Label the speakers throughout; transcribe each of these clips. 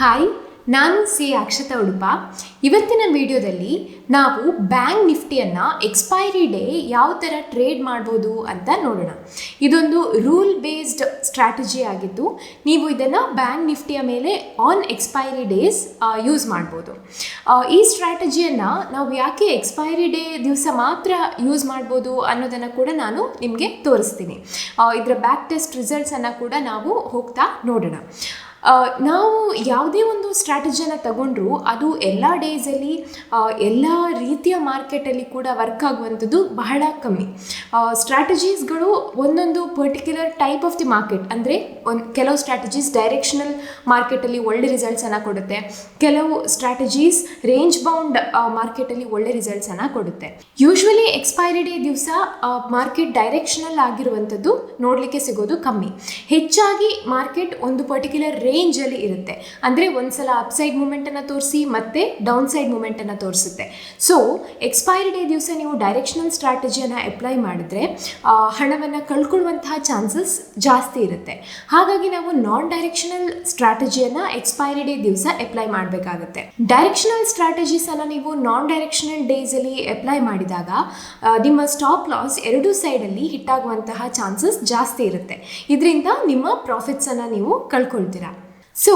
Speaker 1: Hi, ನಾನು C Akshata Udupa. ಇವತ್ತಿನ ವಿಡಿಯೋದಲ್ಲಿ ನಾವು ಬ್ಯಾಂಕ್ ನಿಫ್ಟಿಯನ್ನು ಎಕ್ಸ್ಪೈರಿ ಡೇ ಯಾವ ಥರ ಟ್ರೇಡ್ ಮಾಡ್ಬೋದು ಅಂತ ನೋಡೋಣ. ಇದೊಂದು ರೂಲ್ ಬೇಸ್ಡ್ ಸ್ಟ್ರಾಟಜಿ ಆಗಿದ್ದು ನೀವು ಇದನ್ನು ಬ್ಯಾಂಕ್ ನಿಫ್ಟಿಯ ಮೇಲೆ ಆನ್ ಎಕ್ಸ್ಪೈರಿ ಡೇಸ್ ಯೂಸ್ ಮಾಡ್ಬೋದು. ಈ ಸ್ಟ್ರಾಟಜಿಯನ್ನು ನಾವು ಯಾಕೆ ಎಕ್ಸ್ಪೈರಿ ಡೇ ದಿವಸ ಮಾತ್ರ ಯೂಸ್ ಮಾಡ್ಬೋದು ಅನ್ನೋದನ್ನು ಕೂಡ ನಾನು ನಿಮಗೆ ತೋರಿಸ್ತೀನಿ. ಇದರ ಬ್ಯಾಕ್ ಟೆಸ್ಟ್ ರಿಸಲ್ಟ್ಸನ್ನು ಕೂಡ ನಾವು ಹೋಗ್ತಾ ನೋಡೋಣ. ನಾವು ಯಾವುದೇ ಒಂದು ಸ್ಟ್ರಾಟಜಿಯನ್ನು ತಗೊಂಡ್ರೂ ಅದು ಎಲ್ಲ ಡೇಸಲ್ಲಿ ಎಲ್ಲ ರೀತಿಯ ಮಾರ್ಕೆಟಲ್ಲಿ ಕೂಡ ವರ್ಕ್ ಆಗುವಂಥದ್ದು ಬಹಳ ಕಮ್ಮಿ. ಸ್ಟ್ರಾಟಜೀಸ್ಗಳು ಒಂದೊಂದು particular type of the market, ಅಂದರೆ ಕೆಲವು ಸ್ಟ್ರಾಟಜೀಸ್ ಡೈರೆಕ್ಷನಲ್ ಮಾರ್ಕೆಟಲ್ಲಿ ಒಳ್ಳೆ ರಿಸಲ್ಟ್ಸನ್ನು ಕೊಡುತ್ತೆ, ಕೆಲವು ಸ್ಟ್ರಾಟಜೀಸ್ ರೇಂಜ್ ಬೌಂಡ್ ಮಾರ್ಕೆಟಲ್ಲಿ ಒಳ್ಳೆ ರಿಸಲ್ಟ್ಸನ್ನು ಕೊಡುತ್ತೆ. ಯೂಶ್ವಲಿ ಎಕ್ಸ್ಪೈರಿ ಡೇ ದಿವಸ ಮಾರ್ಕೆಟ್ ಡೈರೆಕ್ಷನಲ್ ಆಗಿರುವಂಥದ್ದು ನೋಡಲಿಕ್ಕೆ ಸಿಗೋದು ಕಮ್ಮಿ. ಹೆಚ್ಚಾಗಿ ಮಾರ್ಕೆಟ್ ಒಂದು ಪರ್ಟಿಕ್ಯುಲರ್ ರೇಂಜಲ್ಲಿ ಇರುತ್ತೆ, ಅಂದರೆ ಒಂದ್ಸಲ ಅಪ್ಸೈಡ್ ಮೂಮೆಂಟನ್ನು ತೋರಿಸಿ ಮತ್ತೆ ಡೌನ್ ಸೈಡ್ ಮೂಮೆಂಟನ್ನು ತೋರಿಸುತ್ತೆ. ಸೊ ಎಕ್ಸ್ಪೈರಿ ಡೇ ದಿವಸ ನೀವು ಡೈರೆಕ್ಷನಲ್ ಸ್ಟ್ರಾಟಜಿಯನ್ನು ಅಪ್ಲೈ ಮಾಡಿದ್ರೆ ಹಣವನ್ನು ಕಳ್ಕೊಳ್ಳುವಂತಹ ಚಾನ್ಸಸ್ ಜಾಸ್ತಿ ಇರುತ್ತೆ. ಹಾಗಾಗಿ ನಾವು ನಾನ್ ಡೈರೆಕ್ಷನಲ್ ಸ್ಟ್ರಾಟಜಿಯನ್ನು ಎಕ್ಸ್ಪೈರಿ ಡೇ ದಿವಸ ಅಪ್ಲೈ ಮಾಡಬೇಕಾಗುತ್ತೆ. ಡೈರೆಕ್ಷನಲ್ ಸ್ಟ್ರಾಟಜೀಸನ್ನು ನೀವು ನಾನ್ ಡೈರೆಕ್ಷನಲ್ ಡೇಸಲ್ಲಿ ಅಪ್ಲೈ ಮಾಡಿದಾಗ ನಿಮ್ಮ ಸ್ಟಾಪ್ ಲಾಸ್ ಎರಡೂ ಸೈಡಲ್ಲಿ ಹಿಟ್ ಆಗುವಂತಹ ಚಾನ್ಸಸ್ ಜಾಸ್ತಿ ಇರುತ್ತೆ. ಇದರಿಂದ ನಿಮ್ಮ ಪ್ರಾಫಿಟ್ಸನ್ನು ನೀವು ಕಳ್ಕೊಳ್ತೀರಾ. ಸೊ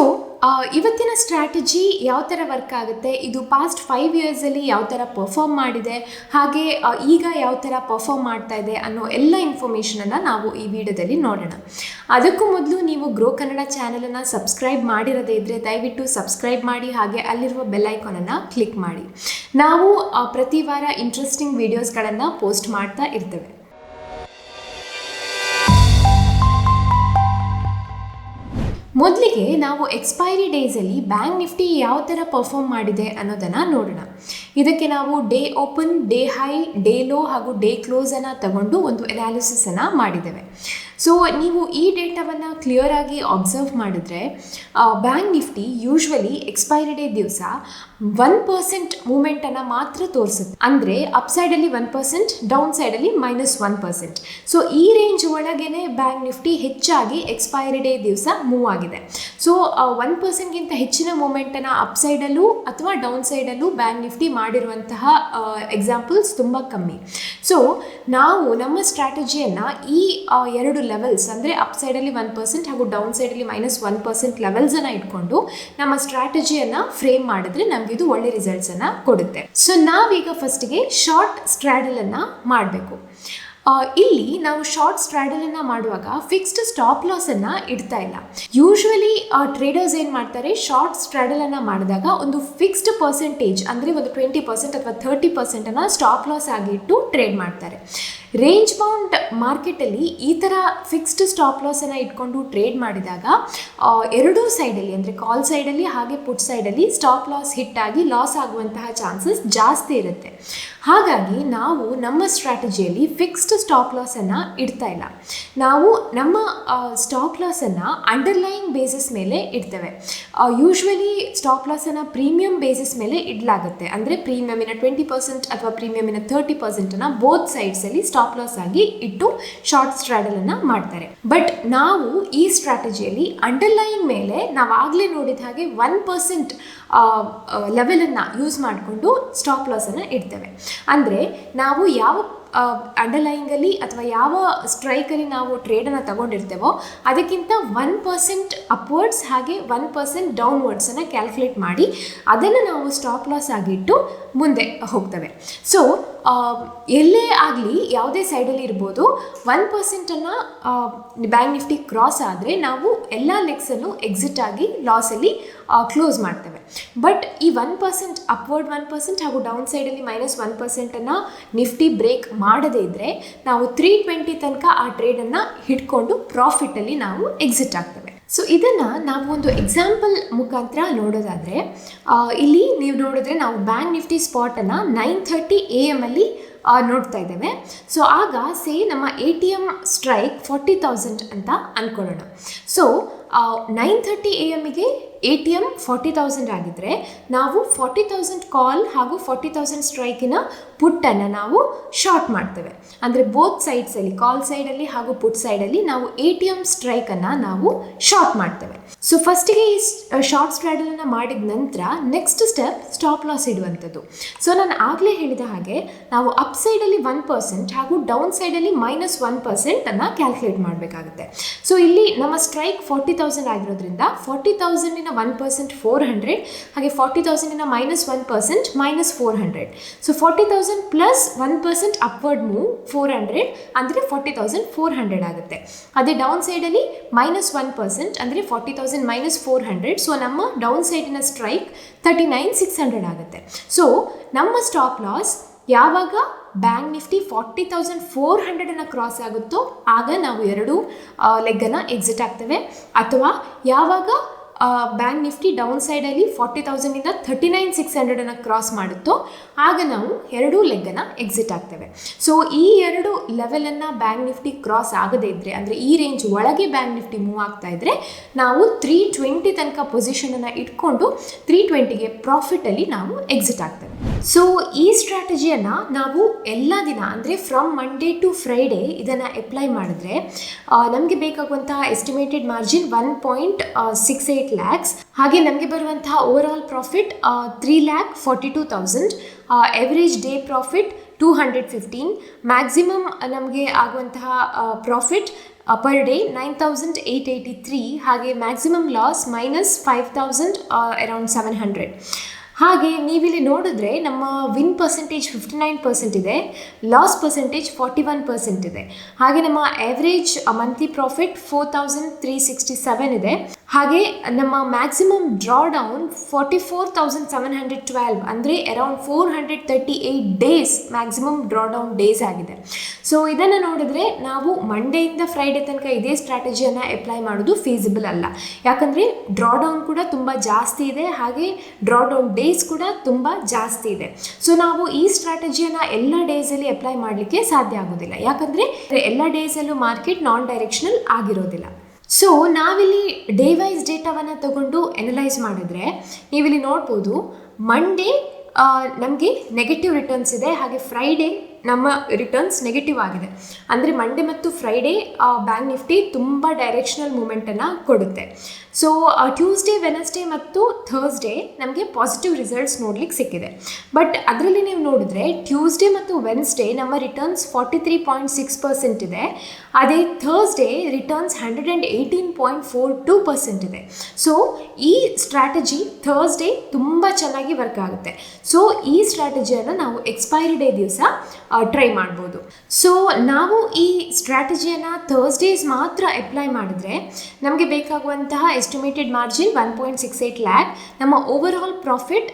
Speaker 1: ಇವತ್ತಿನ ಸ್ಟ್ರಾಟಜಿ ಯಾವ ಥರ ವರ್ಕ್ ಆಗುತ್ತೆ, ಇದು ಪಾಸ್ಟ್ 5 ಇಯರ್ಸಲ್ಲಿ ಯಾವ ಥರ ಪರ್ಫಾರ್ಮ್ ಮಾಡಿದೆ, ಹಾಗೆ ಈಗ ಯಾವ ಥರ ಪರ್ಫಾರ್ಮ್ ಮಾಡ್ತಾ ಇದೆ ಅನ್ನೋ ಎಲ್ಲ ಇನ್ಫಾರ್ಮೇಷನನ್ನು ನಾವು ಈ ವಿಡಿಯೋದಲ್ಲಿ ನೋಡೋಣ. ಅದಕ್ಕೂ ಮೊದಲು ನೀವು ಗ್ರೋ ಕನ್ನಡ ಚಾನಲನ್ನು ಸಬ್ಸ್ಕ್ರೈಬ್ ಮಾಡಿರದೇ ಇದ್ದರೆ ದಯವಿಟ್ಟು ಸಬ್ಸ್ಕ್ರೈಬ್ ಮಾಡಿ, ಹಾಗೆ ಅಲ್ಲಿರುವ ಬೆಲ್ ಐಕಾನನ್ನು ಕ್ಲಿಕ್ ಮಾಡಿ. ನಾವು ಪ್ರತಿ ವಾರ ಇಂಟ್ರೆಸ್ಟಿಂಗ್ ವಿಡಿಯೋಸ್ಗಳನ್ನು ಪೋಸ್ಟ್ ಮಾಡ್ತಾ ಇರ್ತೇವೆ. ಮೊದಲಿಗೆ ನಾವು ಎಕ್ಸ್ಪೈರಿ ಡೇಸಲ್ಲಿ ಬ್ಯಾಂಕ್ ನಿಫ್ಟಿ ಯಾವ ಥರ ಪರ್ಫಾರ್ಮ್ ಮಾಡಿದೆ ಅನ್ನೋದನ್ನು ನೋಡೋಣ. ಇದಕ್ಕೆ ನಾವು day open, day high, day low ಹಾಗೂ ಡೇ ಕ್ಲೋಸನ್ನು ತಗೊಂಡು ಒಂದು ಅನಾಲಿಸಿಸನ್ನು ಮಾಡಿದ್ದೇವೆ. ಸೊ ನೀವು ಈ ಡೇಟಾವನ್ನು ಕ್ಲಿಯರಾಗಿ ಅಬ್ಸರ್ವ್ ಮಾಡಿದ್ರೆ bank Nifty usually expiry day ದಿವಸ 1% ಮೂಮೆಂಟನ್ನು ಮಾತ್ರ ತೋರಿಸುತ್ತೆ. ಅಂದರೆ ಅಪ್ಸೈಡಲ್ಲಿ 1%, ಡೌನ್ ಸೈಡಲ್ಲಿ -1%. ಸೊ ಈ ರೇಂಜ್ ಒಳಗೇ ಬ್ಯಾಂಕ್ ನಿಫ್ಟಿ ಹೆಚ್ಚಾಗಿ ಎಕ್ಸ್ಪೈರಿ ಡೇ ದಿವಸ ಮೂವ್ ಆಗಿದೆ. ಸೊ 1%ಗಿಂತ ಹೆಚ್ಚಿನ ಮೂಮೆಂಟನ್ನು ಅಪ್ಸೈಡಲ್ಲೂ ಅಥವಾ ಡೌನ್ ಸೈಡಲ್ಲೂ ಬ್ಯಾಂಕ್ ನಿಫ್ಟಿ ಮಾಡಿರುವಂತಹ ಎಕ್ಸಾಂಪಲ್ಸ್ ತುಂಬ ಕಮ್ಮಿ. ಸೊ ನಾವು ನಮ್ಮ ಸ್ಟ್ರಾಟಜಿಯನ್ನು ಈ ಎರಡು ಲೆವೆಲ್ಸ್, ಅಂದರೆ ಅಪ್ಸೈಡಲ್ಲಿ 1% ಹಾಗೂ ಡೌನ್ ಸೈಡಲ್ಲಿ -1% ಲೆವೆಲ್ಸನ್ನು ಇಟ್ಕೊಂಡು ನಮ್ಮ ಸ್ಟ್ರಾಟಜಿಯನ್ನು ಫ್ರೇಮ್ ಮಾಡಿದ್ರೆ ನಮಗಿದು ಒಳ್ಳೆ ರಿಸಲ್ಟ್ಸನ್ನು ಕೊಡುತ್ತೆ. ಸೊ ನಾವೀಗ ಫಸ್ಟಿಗೆ ಶಾರ್ಟ್ ಸ್ಟ್ರಾಡಲನ್ನು ಮಾಡಬೇಕು. ಇಲ್ಲಿ ನಾವು ಶಾರ್ಟ್ ಸ್ಟ್ರಾಡಲನ್ನು ಮಾಡುವಾಗ ಫಿಕ್ಸ್ಡ್ ಸ್ಟಾಪ್ ಲಾಸನ್ನು ಇಡ್ತಾ ಇಲ್ಲ. ಯೂಶ್ವಲಿ ಟ್ರೇಡರ್ಸ್ ಏನು ಮಾಡ್ತಾರೆ, ಶಾರ್ಟ್ ಸ್ಟ್ರಾಡಲನ್ನು ಮಾಡಿದಾಗ ಒಂದು ಫಿಕ್ಸ್ಡ್ ಪರ್ಸೆಂಟೇಜ್, ಅಂದರೆ ಒಂದು 20% ಅಥವಾ 30%ಅನ್ನು ಸ್ಟಾಪ್ ಲಾಸ್ ಆಗಿಟ್ಟು ಟ್ರೇಡ್ ಮಾಡ್ತಾರೆ. ರೇಂಜ್ ಬೌಂಡ್ ಮಾರ್ಕೆಟಲ್ಲಿ ಈ ಥರ ಫಿಕ್ಸ್ಡ್ ಸ್ಟಾಪ್ ಲಾಸನ್ನು ಇಟ್ಕೊಂಡು ಟ್ರೇಡ್ ಮಾಡಿದಾಗ ಎರಡೂ ಸೈಡಲ್ಲಿ, ಅಂದರೆ ಕಾಲ್ ಸೈಡಲ್ಲಿ ಹಾಗೆ ಪುಟ್ ಸೈಡಲ್ಲಿ ಸ್ಟಾಪ್ ಲಾಸ್ ಹಿಟ್ ಆಗಿ ಲಾಸ್ ಆಗುವಂತಹ ಚಾನ್ಸಸ್ ಜಾಸ್ತಿ ಇರುತ್ತೆ. ಹಾಗಾಗಿ ನಾವು ನಮ್ಮ ಸ್ಟ್ರಾಟಜಿಯಲ್ಲಿ ಫಿಕ್ಸ್ಡ್ ಸ್ಟಾಪ್ ಲಾಸನ್ನು ಇಡ್ತಾ ಇಲ್ಲ. ನಾವು ನಮ್ಮ ಸ್ಟಾಪ್ ಲಾಸನ್ನು ಅಂಡರ್ಲೈನ್ ಬೇಸಿಸ್ ಮೇಲೆ ಇಡ್ತೇವೆ. ಯೂಶ್ವಲಿ ಸ್ಟಾಪ್ ಲಾಸನ್ನು ಪ್ರೀಮಿಯಂ ಬೇಸಿಸ್ ಮೇಲೆ ಇಡಲಾಗುತ್ತೆ, ಅಂದರೆ ಪ್ರೀಮಿಯಮಿನ 20% ಅಥವಾ ಪ್ರೀಮಿಯಮಿನ 30%ಅನ್ನು ಬೋತ್ ಸೈಡ್ಸಲ್ಲಿ ಸ್ಟಾಪ್ ಲಾಸ್ ಆಗಿ ಇಟ್ಟು ಶಾರ್ಟ್ ಸ್ಟ್ರಾಡಲನ್ನು ಮಾಡ್ತಾರೆ. ಬಟ್ ನಾವು ಈ ಸ್ಟ್ರಾಟಜಿಯಲ್ಲಿ ಅಂಡರ್ಲೈನ್ ಮೇಲೆ ನಾವು ಆಗಲೇ ನೋಡಿದ ಹಾಗೆ 1% ಲೆವೆಲನ್ನು ಯೂಸ್ ಮಾಡಿಕೊಂಡು ಸ್ಟಾಪ್ ಲಾಸನ್ನು ಇಡ್ತೇವೆ. ಅಂದರೆ ನಾವು ಯಾವ ಅಂಡರ್ಲೈಂಗಲ್ಲಿ ಅಥವಾ ಯಾವ ಸ್ಟ್ರೈಕಲ್ಲಿ ನಾವು ಟ್ರೇಡನ್ನು ತಗೊಂಡಿರ್ತೇವೋ ಅದಕ್ಕಿಂತ 1% ಅಪ್ವರ್ಡ್ಸ್ ಹಾಗೆ 1% ಡೌನ್ವರ್ಡ್ಸನ್ನು ಕ್ಯಾಲ್ಕುಲೇಟ್ ಮಾಡಿ ಅದನ್ನು ನಾವು ಸ್ಟಾಪ್ ಲಾಸ್ ಆಗಿಟ್ಟು ಮುಂದೆ ಹೋಗ್ತೇವೆ. ಸೊ ಎಲ್ಲೇ ಆಗಲಿ, ಯಾವುದೇ ಸೈಡಲ್ಲಿ ಇರ್ಬೋದು, 1%ಅನ್ನು ಬ್ಯಾಂಕ್ ನಿಫ್ಟಿ ಕ್ರಾಸ್ ಆದರೆ ನಾವು ಎಲ್ಲ ಲೆಗ್ಸನ್ನು ಎಕ್ಸಿಟ್ ಆಗಿ ಲಾಸಲ್ಲಿ ಕ್ಲೋಸ್ ಮಾಡ್ತೇವೆ. ಬಟ್ ಈ 1% ಅಪ್ವರ್ಡ್ 1% ಹಾಗೂ ಡೌನ್ ಸೈಡಲ್ಲಿ -1%ಅನ್ನು ನಿಫ್ಟಿ ಬ್ರೇಕ್ ಮಾಡದೇ ಇದ್ದರೆ ನಾವು 320 ತನಕ ಆ ಟ್ರೇಡನ್ನು ಹಿಡ್ಕೊಂಡು ಪ್ರಾಫಿಟಲ್ಲಿ ನಾವು ಎಕ್ಸಿಟ್ ಆಗ್ತೇವೆ. ಸೊ ಇದನ್ನು ನಾವು ಒಂದು ಎಕ್ಸಾಂಪಲ್ ಮುಖಾಂತರ ನೋಡೋದಾದರೆ ಇಲ್ಲಿ ನೀವು ನೋಡಿದ್ರೆ ನಾವು ಬ್ಯಾಂಕ್ ನಿಫ್ಟಿ ಸ್ಪಾಟನ್ನು 9:30 AM ಅಲ್ಲಿ ನೋಡ್ತಾ ಇದ್ದೇವೆ. ಸೊ ಆಗ ನಮ್ಮ ATM ಸ್ಟ್ರೈಕ್ 40,000 ಅಂತ ಅಂದ್ಕೊಳ್ಳೋಣ. ಸೊ 9:30 AM ATM 40,000 ಆಗಿದ್ರೆ ನಾವು 40,000 ಕಾಲ್ ಹಾಗೂ 40,000 ಸ್ಟ್ರೈಕಿನ ಪುಟ್ಟನ್ನು ನಾವು ಶಾರ್ಟ್ ಮಾಡ್ತೇವೆ. ಅಂದರೆ ಬೋತ್ ಸೈಡ್ಸಲ್ಲಿ, ಕಾಲ್ ಸೈಡಲ್ಲಿ ಹಾಗೂ ಪುಟ್ ಸೈಡಲ್ಲಿ ನಾವು ATM ಸ್ಟ್ರೈಕನ್ನು ನಾವು ಶಾರ್ಟ್ ಮಾಡ್ತೇವೆ. ಸೊ ಫಸ್ಟಿಗೆ ಈ ಶಾರ್ಟ್ ಸ್ಟ್ರಾಡಲನ್ನು ಮಾಡಿದ ನಂತರ ನೆಕ್ಸ್ಟ್ ಸ್ಟೆಪ್ ಸ್ಟಾಪ್ ಲಾಸ್ ಇಡುವಂಥದ್ದು. ಸೊ ನಾನು ಆಗಲೇ ಹೇಳಿದ ಹಾಗೆ ನಾವು ಅಪ್ ಸೈಡಲ್ಲಿ 1% ಹಾಗೂ ಡೌನ್ ಸೈಡಲ್ಲಿ -1% ಅನ್ನು ಕ್ಯಾಲ್ಕುಲೇಟ್ ಮಾಡಬೇಕಾಗುತ್ತೆ. ಸೊ ಇಲ್ಲಿ ನಮ್ಮ ಸ್ಟ್ರೈಕ್ 40,000 ಆಗಿರೋದ್ರಿಂದ 40,000 1% 400 ಹಾಗೆ 40,000 -1% -400. ಸೊ 40,000 ಪ್ಲಸ್ 1% ಅಪ್ವರ್ಡ್ ಮೂವ್ 400 ಅಂದರೆ 40,400 ಆಗುತ್ತೆ. ಅದೇ ಡೌನ್ ಸೈಡಲ್ಲಿ -1% ಅಂದರೆ 40,000 -400. ಸೊ ನಮ್ಮ ಡೌನ್ ಸೈಡಿನ ಸ್ಟ್ರೈಕ್ 39,600 ಆಗುತ್ತೆ. ಸೊ ನಮ್ಮ ಸ್ಟಾಪ್ ಲಾಸ್ ಯಾವಾಗ ಬ್ಯಾಂಕ್ ನಿಫ್ಟಿ 40,400 ಕ್ರಾಸ್ ಆಗುತ್ತೋ ಆಗ ನಾವು ಎರಡು ಲೆಗ್ಗನ್ನು ಎಕ್ಸಿಟ್ ಆಗ್ತೇವೆ. ಅಥವಾ ಯಾವಾಗ ಬ್ಯಾಂಕ್ ನಿಫ್ಟಿ ಡೌನ್ ಸೈಡಲ್ಲಿ 40,000 39,600 ಕ್ರಾಸ್ ಮಾಡುತ್ತೋ ಆಗ ನಾವು ಎರಡೂ ಲೆಗ್ಗನ್ನು ಎಕ್ಸಿಟ್ ಆಗ್ತೇವೆ. ಸೊ ಈ ಎರಡು ಲೆವೆಲನ್ನು ಬ್ಯಾಂಕ್ ನಿಫ್ಟಿ ಕ್ರಾಸ್ ಆಗದೇ ಇದ್ದರೆ, ಅಂದರೆ ಈ ರೇಂಜ್ ಒಳಗೆ ಬ್ಯಾಂಕ್ ನಿಫ್ಟಿ ಮೂವ್ ಆಗ್ತಾ ಇದ್ದರೆ ನಾವು 320 ತನಕ ಪೊಸಿಷನನ್ನು ಇಟ್ಕೊಂಡು 320ಗೆ ಪ್ರಾಫಿಟಲ್ಲಿ ನಾವು ಎಕ್ಸಿಟ್ ಆಗ್ತೇವೆ. ಸೊ ಈ ಸ್ಟ್ರಾಟಜಿಯನ್ನು ನಾವು ಎಲ್ಲ ದಿನ ಅಂದರೆ ಫ್ರಮ್ ಮಂಡೇ ಟು ಫ್ರೈಡೇ ಇದನ್ನು ಅಪ್ಲೈ ಮಾಡಿದ್ರೆ ನಮಗೆ ಬೇಕಾಗುವಂತಹ ಎಸ್ಟಿಮೇಟೆಡ್ ಮಾರ್ಜಿನ್ 1.68 lakhs. ಹಾಗೆ ನಮಗೆ ಬರುವಂತಹ over all profit 3,42,000, average day profit 215, maximum ನಮಗೆ ಆಗುವಂತಹ ಪ್ರಾಫಿಟ್ ಪರ್ ಡೇ 9,883, ಹಾಗೆ ಮ್ಯಾಕ್ಸಿಮಮ್ ಲಾಸ್ -5,000 ಅರೌಂಡ್ 700. ಹಾಗೆ ನೀವಿಲ್ಲಿ ನೋಡಿದ್ರೆ ನಮ್ಮ ವಿನ್ ಪರ್ಸೆಂಟೇಜ್ 59% ಇದೆ, ಲಾಸ್ ಪರ್ಸೆಂಟೇಜ್ 41% ಇದೆ. ಹಾಗೆ ನಮ್ಮ ಆವ್ರೇಜ್ ಮಂತ್ಲಿ ಪ್ರಾಫಿಟ್ 4,367 ಇದೆ. ಹಾಗೆ ನಮ್ಮ ಮ್ಯಾಕ್ಸಿಮಮ್ ಡ್ರಾ ಡೌನ್ 44,712 ಅಂದರೆ around 438 days maximum draw down days ಆಗಿದೆ. ಸೊ ಇದನ್ನು ನೋಡಿದ್ರೆ ನಾವು ಮಂಡೇಯಿಂದ ಫ್ರೈಡೇ ತನಕ ಇದೇ ಸ್ಟ್ರಾಟಜಿಯನ್ನು ಅಪ್ಲೈ ಮಾಡೋದು ಫೀಸಿಬಲ್ ಅಲ್ಲ. ಯಾಕಂದರೆ ಡ್ರಾ ಡೌನ್ ಕೂಡ ತುಂಬ ಜಾಸ್ತಿ ಇದೆ, ಹಾಗೆ ಡ್ರಾ ಡೌನ್ ಡೇಸ್ ಕೂಡ ತುಂಬ ಜಾಸ್ತಿ ಇದೆ. ಸೊ ನಾವು ಈ ಸ್ಟ್ರಾಟಜಿಯನ್ನು ಎಲ್ಲ ಡೇಸಲ್ಲಿ ಅಪ್ಲೈ ಮಾಡಲಿಕ್ಕೆ ಸಾಧ್ಯ ಆಗೋದಿಲ್ಲ, ಯಾಕಂದರೆ ಎಲ್ಲ ಡೇಸಲ್ಲೂ ಮಾರ್ಕೆಟ್ ನಾನ್ ಡೈರೆಕ್ಷನಲ್ ಆಗಿರೋದಿಲ್ಲ. ಸೊ ನಾವಿಲ್ಲಿ ಡೇ ವೈಸ್ ಡೇಟಾವನ್ನು ತಗೊಂಡು ಎನಲೈಸ್ ಮಾಡಿದ್ರೆ ನೀವಿಲ್ಲಿ ನೋಡ್ಬೋದು, ಮಂಡೇ ನಮಗೆ ನೆಗೆಟಿವ್ ರಿಟರ್ನ್ಸ್ ಇದೆ, ಹಾಗೆ ಫ್ರೈಡೇ ನಮ್ಮ ರಿಟರ್ನ್ಸ್ ನೆಗೆಟಿವ್ ಆಗಿದೆ. ಅಂದರೆ ಮಂಡೇ ಮತ್ತು ಫ್ರೈಡೇ ಬ್ಯಾಂಕ್ ನಿಫ್ಟಿ ತುಂಬ ಡೈರೆಕ್ಷನಲ್ ಮೂಮೆಂಟನ್ನು ಕೊಡುತ್ತೆ. ಸೊ ಟ್ಯೂಸ್ಡೇ, ವೆನಸ್ಡೇ ಮತ್ತು ಥರ್ಸ್ಡೇ ನಮಗೆ ಪಾಸಿಟಿವ್ ರಿಸಲ್ಟ್ಸ್ ನೋಡ್ಲಿಕ್ಕೆ ಸಿಕ್ಕಿದೆ. ಬಟ್ ಅದರಲ್ಲಿ ನೀವು ನೋಡಿದ್ರೆ ಟ್ಯೂಸ್ಡೇ ಮತ್ತು ವೆನ್ಸ್ಡೇ ನಮ್ಮ ರಿಟರ್ನ್ಸ್ 43.6% ಇದೆ. ಅದೇ ಥರ್ಸ್ಡೇ ರಿಟರ್ನ್ಸ್ 118.42% ಇದೆ. ಸೊ ಈ ಸ್ಟ್ರಾಟಜಿ ಥರ್ಸ್ಡೇ ತುಂಬ ಚೆನ್ನಾಗಿ ವರ್ಕ್ ಆಗುತ್ತೆ. ಸೊ ಈ ಸ್ಟ್ರಾಟಜಿಯನ್ನು ನಾವು ಎಕ್ಸ್ಪೈರಿ ಡೇ ದಿವಸ ಟ್ರೈ ಮಾಡ್ಬೋದು. ಸೊ ನಾವು ಈ ಸ್ಟ್ರಾಟಜಿಯನ್ನು ಥರ್ಸ್ಡೇಸ್ ಮಾತ್ರ ಅಪ್ಲೈ ಮಾಡಿದ್ರೆ ನಮಗೆ ಬೇಕಾಗುವಂತಹ ಎಸ್ಟಿಮೇಟೆಡ್ ಮಾರ್ಜಿನ್ 1.68 lakh, ನಮ್ಮ over all profit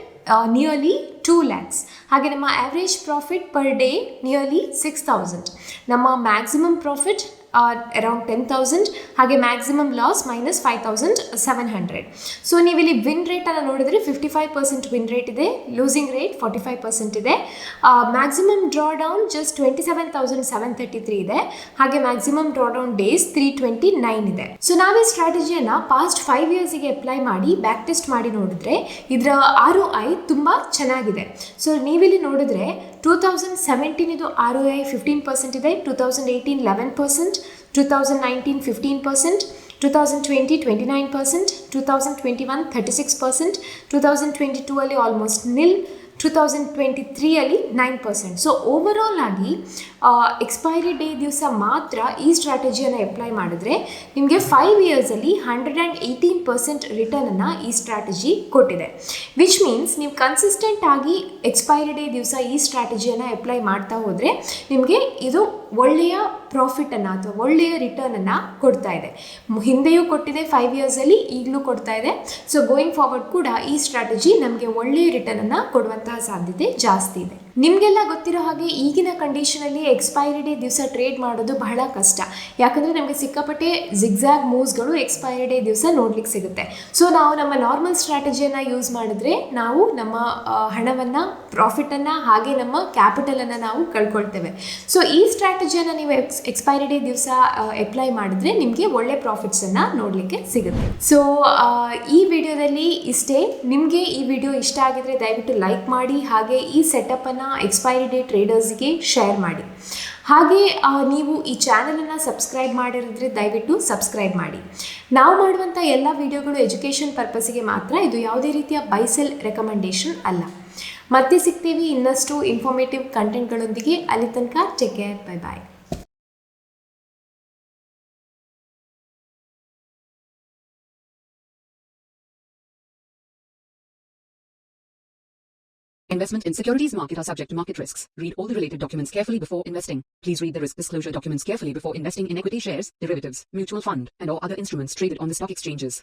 Speaker 1: nearly 2 lakhs, ಹಾಗೆ ನಮ್ಮ average profit per day nearly 6,000, ನಮ್ಮ ಮ್ಯಾಕ್ಸಿಮಮ್ ಪ್ರಾಫಿಟ್ ಅರೌಂಡ್ 10,000, ಹಾಗೆ ಮ್ಯಾಕ್ಸಿಮಮ್ ಲಾಸ್ -5,700. ಸೊ ನೀವಿಲ್ಲಿ ವಿನ್ ರೇಟನ್ನು ನೋಡಿದರೆ 55% ವಿನ್ ರೇಟ್ ಇದೆ, ಲೂಸಿಂಗ್ ರೇಟ್ 45% ಇದೆ. ಮ್ಯಾಕ್ಸಿಮಮ್ ಡ್ರಾ ಡೌನ್ ಜಸ್ಟ್ 27,733 ಇದೆ, ಹಾಗೆ ಮ್ಯಾಕ್ಸಿಮಮ್ ಡ್ರಾ ಡೌನ್ ಡೇಸ್ 329 ಇದೆ. ಸೊ ನಾವು ಈ ಸ್ಟ್ರಾಟಜಿಯನ್ನು ಪಾಸ್ಟ್ 5 ಇಯರ್ಸಿಗೆ ಅಪ್ಲೈ ಮಾಡಿ ಬ್ಯಾಕ್ ಟೆಸ್ಟ್ ಮಾಡಿ ನೋಡಿದ್ರೆ ಇದರ ROI ತುಂಬ ಚೆನ್ನಾಗಿದೆ. ಸೊ ನೀವಿಲ್ಲಿ ನೋಡಿದ್ರೆ 2017 ಇದು ROI 15% ಇದೆ, 2018 11%, 2019 15%, 2020 29%, 2021 36%, 2022 ಅಲ್ಲಿ ಆಲ್ಮೋಸ್ಟ್ ನಿಲ್, 2023 ಅಲ್ಲಿ 9%. ಸೊ ಓವರಾಲ್ ಆಗಿ ಎಕ್ಸ್ಪೈರಿ ಡೇ ದಿವಸ ಮಾತ್ರ ಈ ಸ್ಟ್ರಾಟಜಿಯನ್ನು ಅಪ್ಲೈ ಮಾಡಿದ್ರೆ ನಿಮಗೆ 5 ಇಯರ್ಸಲ್ಲಿ 118% ರಿಟರ್ನನ್ನು ಈ ಸ್ಟ್ರಾಟಜಿ ಕೊಟ್ಟಿದೆ. ವಿಚ್ ಮೀನ್ಸ್ ನೀವು ಕನ್ಸಿಸ್ಟೆಂಟ್ ಆಗಿ ಎಕ್ಸ್ಪೈರಿ ಡೇ ದಿವಸ ಈ ಸ್ಟ್ರಾಟಜಿಯನ್ನು ಅಪ್ಲೈ ಮಾಡ್ತಾ ಹೋದರೆ ನಿಮಗೆ ಇದು ಒಳ್ಳೆಯ ಪ್ರಾಫಿಟನ್ನು ಅಥವಾ ಒಳ್ಳೆಯ ರಿಟರ್ನನ್ನು ಕೊಡ್ತಾ ಇದೆ. ಹಿಂದೆಯೂ ಕೊಟ್ಟಿದೆ 5 ಇಯರ್ಸಲ್ಲಿ, ಈಗಲೂ ಕೊಡ್ತಾ ಇದೆ. ಸೊ ಗೋಯಿಂಗ್ ಫಾರ್ವರ್ಡ್ ಕೂಡ ಈ ಸ್ಟ್ರಾಟಜಿ ನಮಗೆ ಒಳ್ಳೆಯ ರಿಟರ್ನನ್ನು ಕೊಡುವಂತಹ ಸಾಧ್ಯತೆ ಜಾಸ್ತಿ ಇದೆ. ನಿಮಗೆಲ್ಲ ಗೊತ್ತಿರೋ ಹಾಗೆ ಈಗಿನ ಕಂಡೀಷನಲ್ಲಿ ಎಕ್ಸ್ಪೈರಿ ಡೇ ದಿವಸ ಟ್ರೇಡ್ ಮಾಡೋದು ಬಹಳ ಕಷ್ಟ. ಯಾಕಂದರೆ ನಮಗೆ ಸಿಕ್ಕಾಪಟ್ಟೆ ಜಿಗ್ಜಾಗ್ ಮೂವ್ಸ್ಗಳು ಎಕ್ಸ್ಪೈರಿ ಡೇ ದಿವಸ ನೋಡ್ಲಿಕ್ಕೆ ಸಿಗುತ್ತೆ. ಸೊ ನಾವು ನಮ್ಮ ನಾರ್ಮಲ್ ಸ್ಟ್ರಾಟಜಿಯನ್ನು ಯೂಸ್ ಮಾಡಿದ್ರೆ ನಾವು ನಮ್ಮ ಹಣವನ್ನು, ಪ್ರಾಫಿಟನ್ನು, ಹಾಗೆ ನಮ್ಮ ಕ್ಯಾಪಿಟಲನ್ನು ನಾವು ಕಳ್ಕೊಳ್ತೇವೆ. ಸೊ ಈ ಸ್ಟ್ರಾಟಜಿಯನ್ನು ನೀವು ಎಕ್ಸ್ಪೈರಿ ಡೇ ದಿವಸ ಅಪ್ಲೈ ಮಾಡಿದ್ರೆ ನಿಮಗೆ ಒಳ್ಳೆ ಪ್ರಾಫಿಟ್ಸನ್ನು ನೋಡಲಿಕ್ಕೆ ಸಿಗುತ್ತೆ. ಸೊ ಈ ವಿಡಿಯೋದಲ್ಲಿ ಇಷ್ಟೇ. ನಿಮಗೆ ಈ ವಿಡಿಯೋ ಇಷ್ಟ ಆಗಿದ್ರೆ ದಯವಿಟ್ಟು ಲೈಕ್ ಮಾಡಿ, ಹಾಗೆ ಈ ಸೆಟಪ್ಪನ್ನು ಎಕ್ಸ್ಪೈರಿ ಡೇ ಟ್ರೇಡರ್ಸ್ಗೆ ಶೇರ್ ಮಾಡಿ. ಹಾಗೆ ನೀವು ಈ ಚಾನಲನ್ನು ಸಬ್ಸ್ಕ್ರೈಬ್ ಮಾಡಿರಿದ್ರೆ ದಯವಿಟ್ಟು ಸಬ್ಸ್ಕ್ರೈಬ್ ಮಾಡಿ. ನಾವು ಮಾಡುವಂಥ ಎಲ್ಲ ವಿಡಿಯೋಗಳು ಎಜುಕೇಷನ್ ಪರ್ಪಸ್ಗೆ ಮಾತ್ರ, ಇದು ಯಾವುದೇ ರೀತಿಯ ಬೈಸೆಲ್ ರೆಕಮೆಂಡೇಶನ್ ಅಲ್ಲ. ಮತ್ತೆ ಸಿಗ್ತೀವಿ ಇನ್ನಷ್ಟು ಇನ್ಫಾರ್ಮೇಟಿವ್ ಕಂಟೆಂಟ್ಗಳೊಂದಿಗೆ. ಅಲ್ಲಿ ತನಕ take care, bye bye.
Speaker 2: Investment in securities market are subject to market risks. Read all the related documents carefully before investing. Please read the risk disclosure documents carefully before investing in equity shares, derivatives, mutual fund, and or other instruments traded on the stock exchanges.